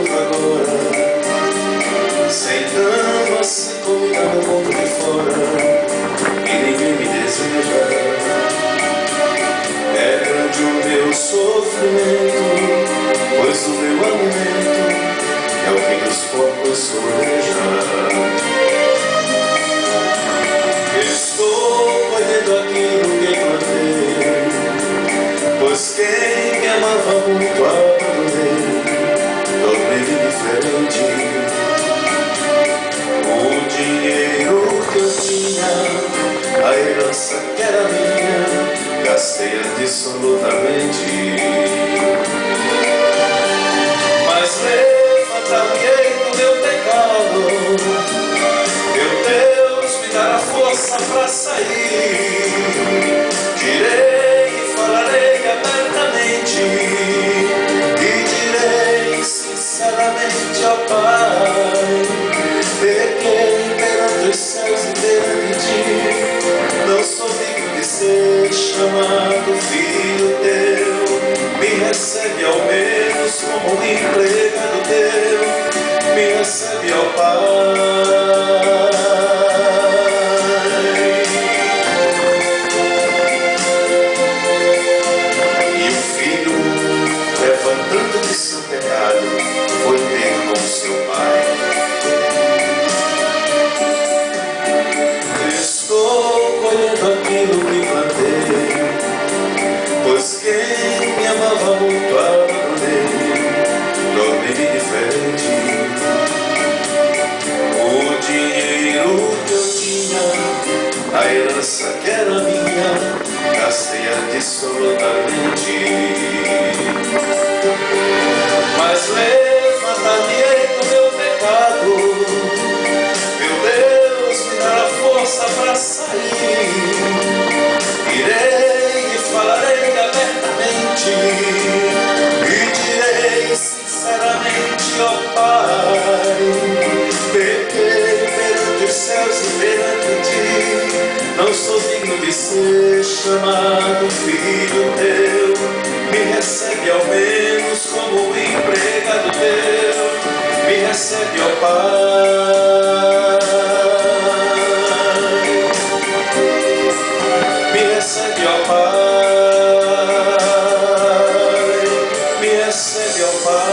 encontro agora, sentando assim combinando um pouco de fora, e ninguém me deseja. É grande o meu sofrimento, pois o meu alimento é o que dos porcos soleja. Estou colhendo aquilo que plantei, pois quem me amava muito abandonei, tornei diferente. O dinheiro que eu tinha, a herança que era minha, gastei absolutamente. Mas levanta-me do meu pecado, meu Deus, me dá a força para sair. Direi e falarei abertamente, e direi sinceramente ao Pai: pequei perante os céus e perante ti, não sou digno de ser chamado filho teu. Me recebe ao menos como um empregado teu, me recebe ao Pai. E o filho, levantando de seu pecado, foi ter com seu pai. Estou colhendo aquilo que plantei, pois quem me amava muito abandonei, tornei-me diferente. O dinheiro que eu tinha, a herança que era minha, gastei absolutamente. Mas levanta-me do meu pecado, meu Deus, me dá a força para sair. Irei e falarei abertamente, e direi sinceramente ao Pai: pequei perante os céus e perante ti, não sou digno de ser chamado filho teu. Me recebe ao menos como um empregado teu, me recebe ao Pai. Me recebe ao Pai, me recebe ao Pai.